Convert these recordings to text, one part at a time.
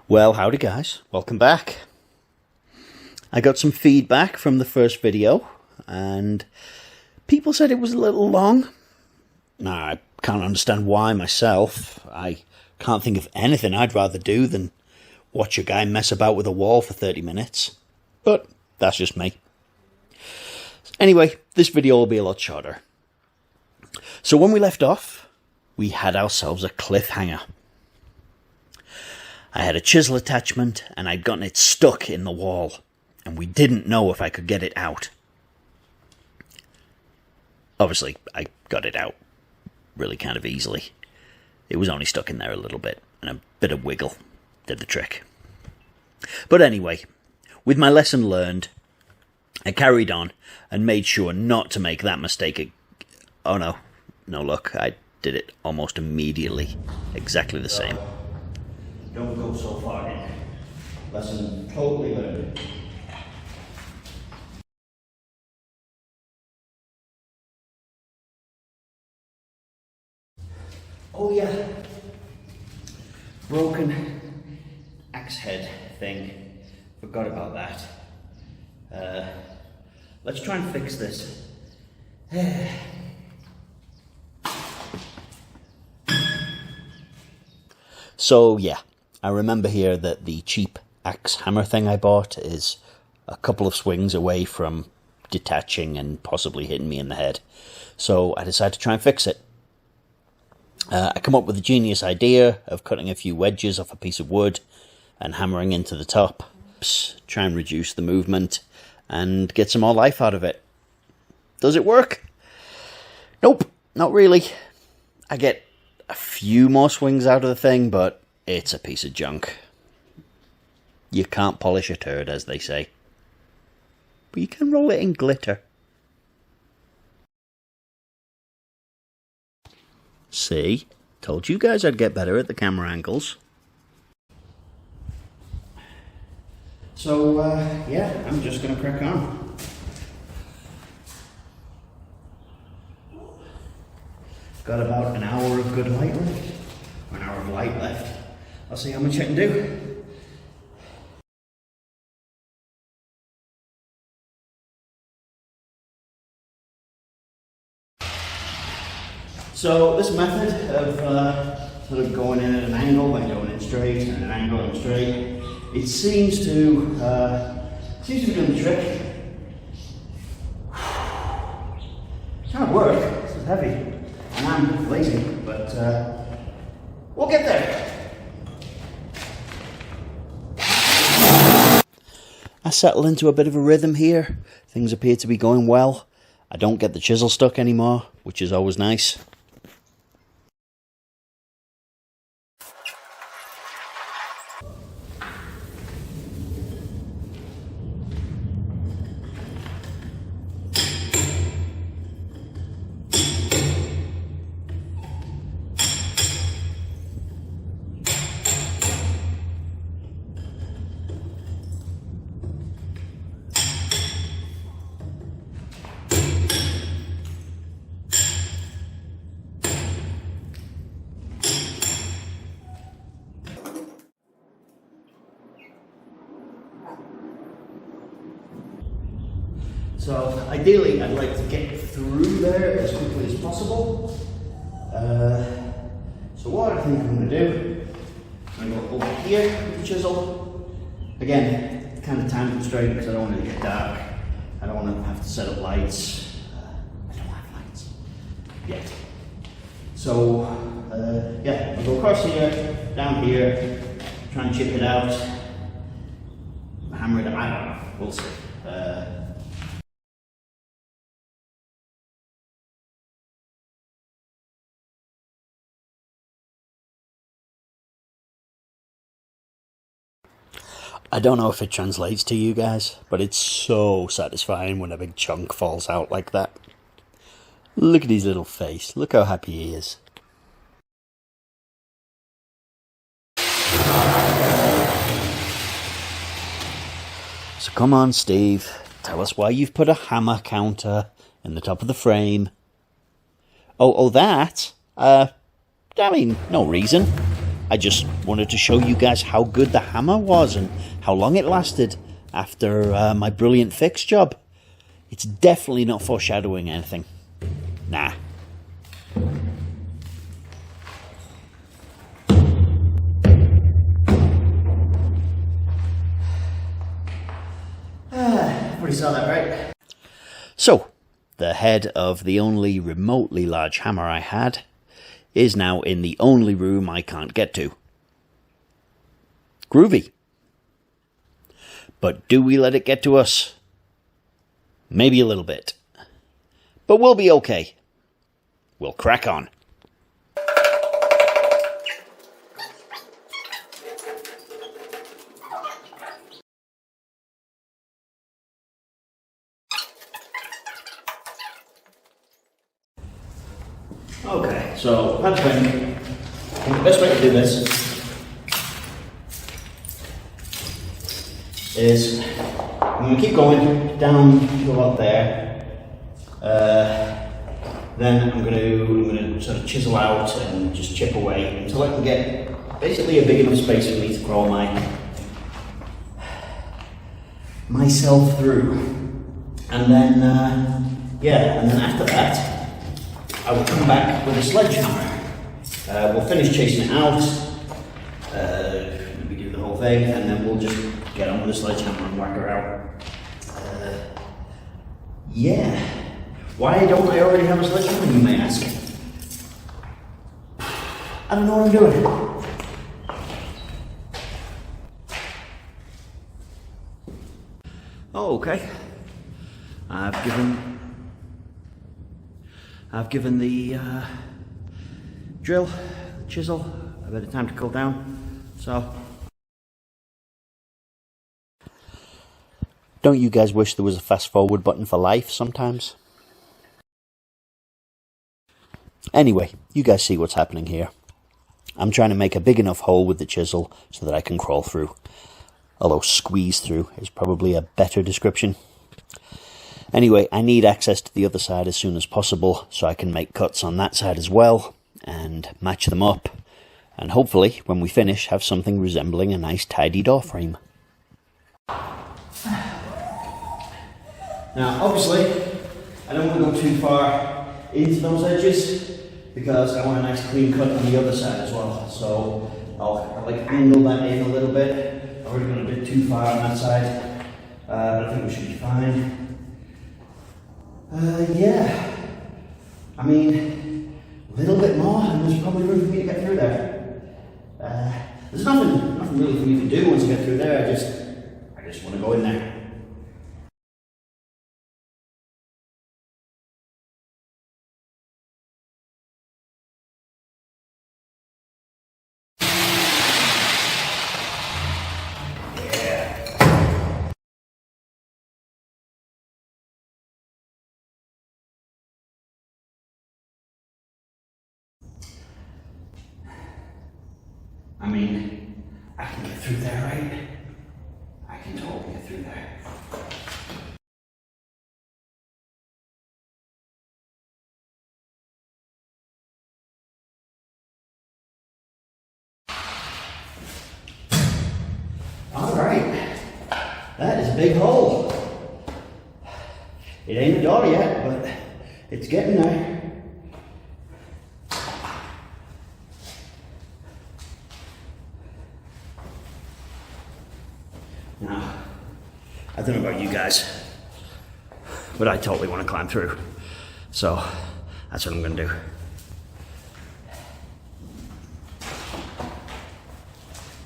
Well, howdy guys, welcome back. I got some feedback from the first video, and people said it was a little long. Now, I can't understand why myself. I can't think of anything I'd rather do than watch a guy mess about with a wall for 30 minutes. But that's just me. Anyway, this video will be a lot shorter. So when we left off, we had ourselves a cliffhanger. I had a chisel attachment, and I'd gotten it stuck in the wall, and we didn't know if I could get it out. Obviously, I got it out really kind of easily. It was only stuck in there a little bit, and a bit of wiggle did the trick. But anyway, with my lesson learned, I carried on and made sure not to make that mistake. Oh no, look, I did it almost immediately, exactly the same. Don't go so far in. Lesson totally learned. Oh yeah, broken axe head thing. Forgot about that. Let's try and fix this. So yeah, I remember here that the cheap axe hammer thing I bought is a couple of swings away from detaching and possibly hitting me in the head. So I decided to try and fix it. I come up with a genius idea of cutting a few wedges off a piece of wood and hammering into the top. Try and reduce the movement and get some more life out of it. Does it work? Nope, not really. I get a few more swings out of the thing, but it's a piece of junk. You can't polish a turd, as they say. But you can roll it in glitter. See? Told you guys I'd get better at the camera angles. So, yeah, I'm just going to crack on. Got about an hour of good light left. Or an hour of light left. I'll see how much I can do. So this method of sort of going in at an angle, then going in straight, and an angle and straight, it seems to be doing the trick. It's hard work. This is heavy, and I'm lazy, but we'll get there. I settle into a bit of a rhythm here. Things appear to be going well. I don't get the chisel stuck anymore, which is always nice. So ideally I'd like to get through there as quickly as possible. So what I think I'm going to do, I'm going to go over here with the chisel. Again, kind of time constraint because I don't want it to get dark. I don't want to have to set up lights. I don't have lights yet. So yeah, I'll go across here, down here, try and chip it out, hammer it out, I don't know, we'll see. I don't know if it translates to you guys, but it's so satisfying when a big chunk falls out like that. Look at his little face. Look how happy he is. So come on, Steve. Tell us why you've put a hammer counter in the top of the frame. Oh, that? I mean, no reason. I just wanted to show you guys how good the hammer was and how long it lasted after my brilliant fix job. It's definitely not foreshadowing anything. Nah. Everybody saw that, right? So, the head of the only remotely large hammer I had is now in the only room I can't get to. Groovy. But do we let it get to us? Maybe a little bit. But we'll be okay. We'll crack on. Okay, so I think the best way to do this is I'm going to keep going down to about there. Then I'm going to sort of chisel out and just chip away until I can get basically a big enough space for me to crawl myself through. And then and then after that I will come back with a sledgehammer. We'll finish chasing it out, maybe do the whole thing, and then we'll just get on with the sledgehammer and whack her out. Yeah. Why don't I already have a sledgehammer, you may ask? I don't know what I'm doing. Oh, okay. I've given the drill, the chisel, a bit of time to cool down, so. Don't you guys wish there was a fast forward button for life sometimes? Anyway, you guys see what's happening here. I'm trying to make a big enough hole with the chisel so that I can crawl through. Although squeeze through is probably a better description. Anyway, I need access to the other side as soon as possible so I can make cuts on that side as well and match them up, and hopefully when we finish have something resembling a nice tidy door frame. Now obviously I don't want to go too far into those edges because I want a nice clean cut on the other side as well, so I'll like angle that in a little bit. I've already gone a bit too far on that side, but I think we should be fine. Yeah, I mean, a little bit more, and there's probably room for me to get through there. There's nothing really for me to do once I get through there. I just want to go in there. I mean, I can get through there, right? I can totally get through there. All right, that is a big hole. It ain't a door yet, but it's getting there. Now, I don't know about you guys, but I totally want to climb through. So, that's what I'm going to do.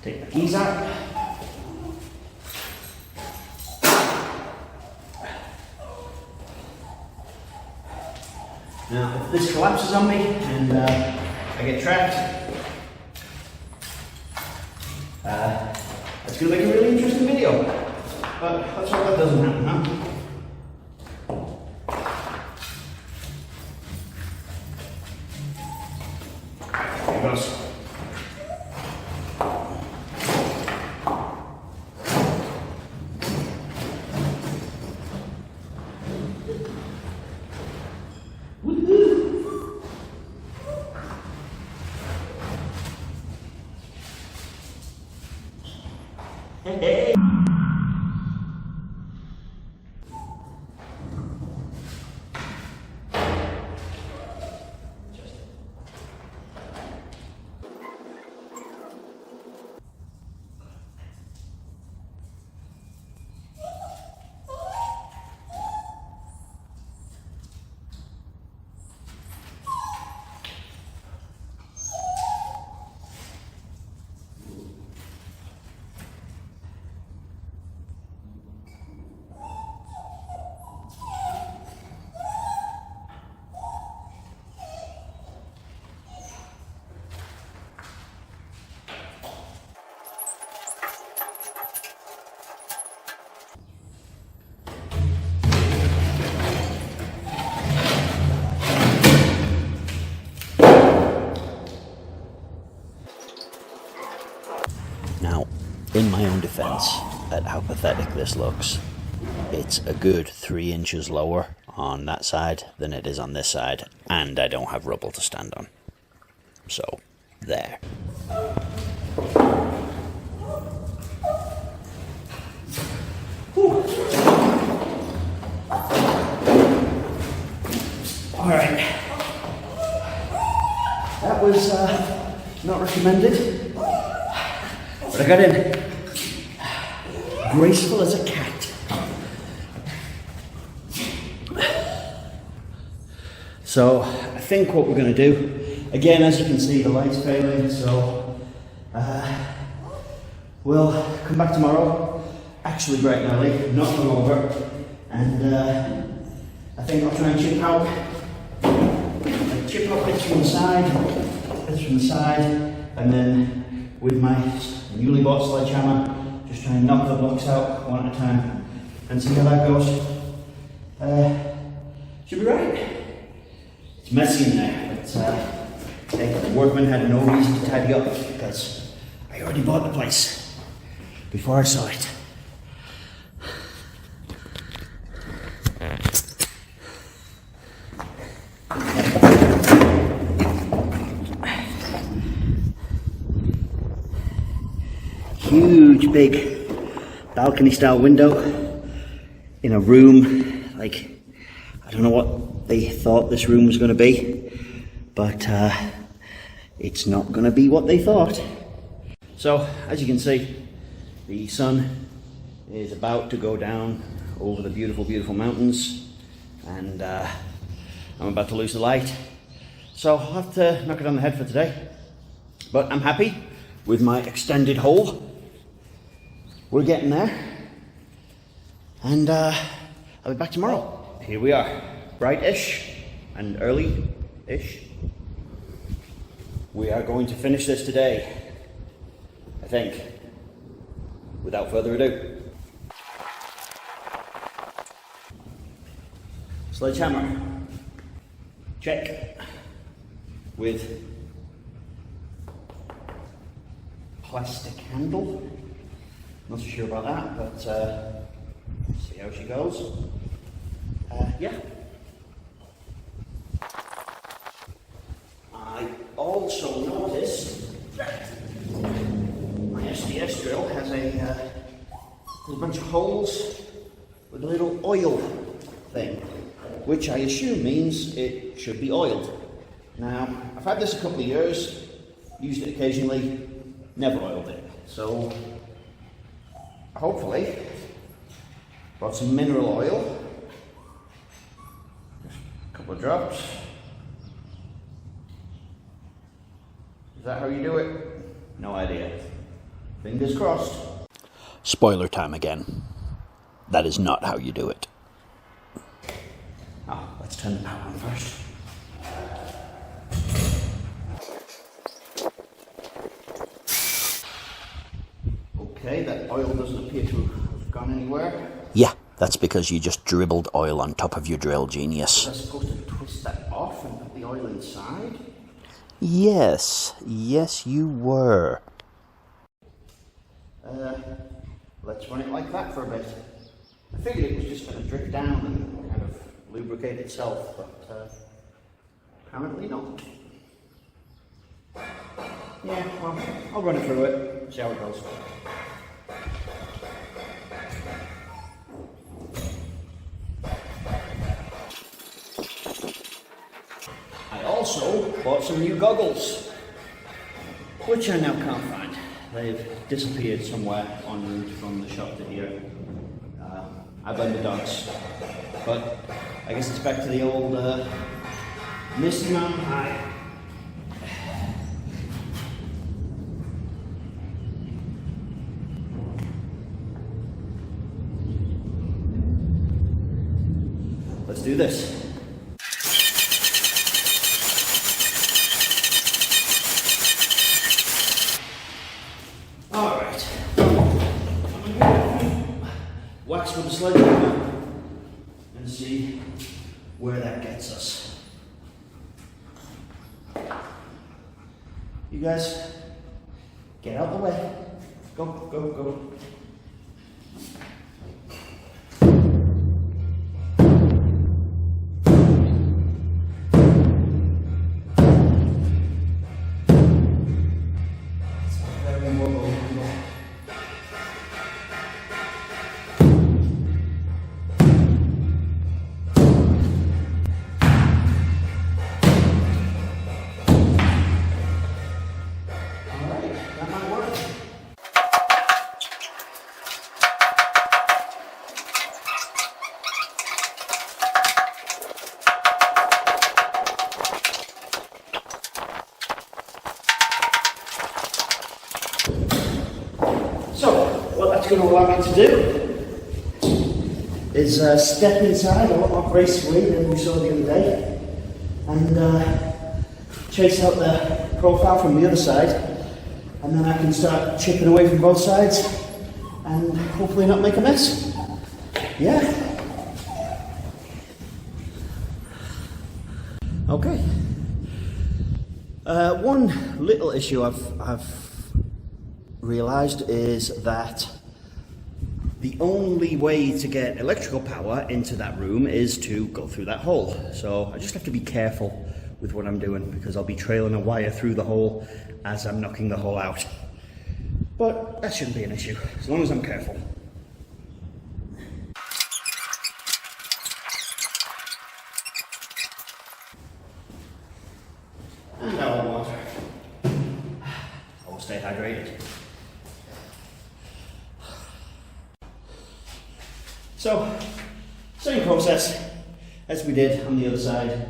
Take the keys out. Now, if this collapses on me and I get trapped, it's going to make a really interesting video. But let's hope that doesn't happen, huh? Here goes. Now, in my own defence, at how pathetic this looks, it's a good 3 inches lower on that side than it is on this side, and I don't have rubble to stand on. So, there. Alright. That was not recommended. But I got in. Graceful as a cat. So, I think what we're going to do, again, as you can see, the light's failing, so we'll come back tomorrow, actually bright and early, not hungover, and I think I'll try and chip out bits from the side, and then with my newly bought sledgehammer, just try and knock the blocks out one at a time and see how that goes. Should be right. It's messy in there, but hey, the workman had no reason to tidy up because I already bought the place before I saw it. Huge, big balcony style window in a room, like, I don't know what they thought this room was going to be, but it's not going to be what they thought. So, as you can see, the sun is about to go down over the beautiful, beautiful mountains, and I'm about to lose the light. So I'll have to knock it on the head for today, but I'm happy with my extended hole. We're getting there, and I'll be back tomorrow. Here we are, bright-ish and early-ish. We are going to finish this today, I think, without further ado. Sledgehammer, check, with plastic handle. Not so sure about that, but see how she goes. Yeah. I also noticed that my SDS drill has a bunch of holes with a little oil thing, which I assume means it should be oiled. Now, I've had this a couple of years, used it occasionally, never oiled it. So, hopefully, got some mineral oil, just a couple of drops. Is that how you do it? No idea. Fingers crossed. Spoiler time again. That is not how you do it. Oh, let's turn the power on first. Okay, that oil doesn't appear to have gone anywhere. Yeah, that's because you just dribbled oil on top of your drill, genius. Was I supposed to twist that off and put the oil inside? Yes, you were. Let's run it like that for a bit. I figured it was just going to drip down and kind of lubricate itself, but apparently not. Yeah, well, I'll run it through it, see how it goes. also bought some new goggles, which I now can't find. They've disappeared somewhere en route from the shop to here. I blame the dogs, but I guess it's back to the old Misty Mountain High. Let's do this. All right. Wax with the sledgehammer and see where that gets us. You guys, get out of the way. Go, go, go. So, what that's going to allow me to do is step inside a lot more gracefully than we saw the other day and chase out the profile from the other side, and then I can start chipping away from both sides and hopefully not make a mess. Yeah. Okay. One little issue I've realised is that the only way to get electrical power into that room is to go through that hole. So I just have to be careful with what I'm doing, because I'll be trailing a wire through the hole as I'm knocking the hole out. But that shouldn't be an issue, as long as I'm careful. And our water. Always stay hydrated. So, same process as we did on the other side.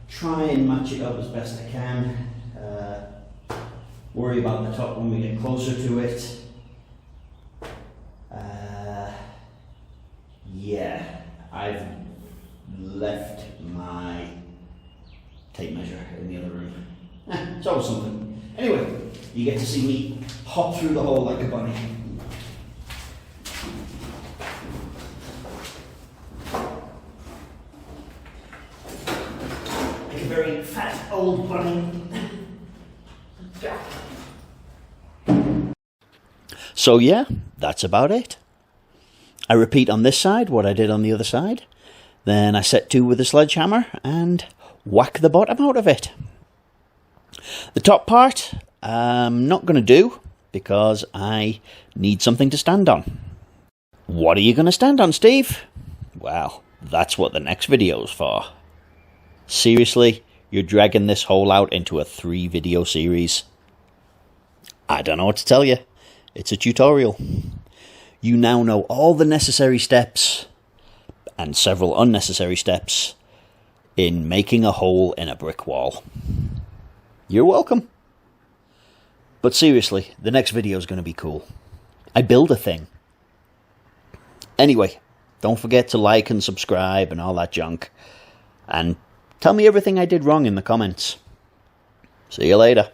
Try and match it up as best I can. Worry about the top when we get closer to it. Yeah, I've left my tape measure in the other room. It's always something. Anyway, you get to see me hop through the hole like a bunny. Like a very fat old bunny. So yeah, that's about it. I repeat on this side what I did on the other side. Then I set to with a sledgehammer and whack the bottom out of it. The top part I'm not going to do because I need something to stand on. What are you going to stand on, Steve? Well, that's what the next video's for. Seriously, you're dragging this hole out into a 3-video series? I don't know what to tell you. It's a tutorial. You now know all the necessary steps and several unnecessary steps in making a hole in a brick wall. You're welcome. But seriously, the next video is going to be cool. I build a thing. Anyway, don't forget to like and subscribe and all that junk. And tell me everything I did wrong in the comments. See you later.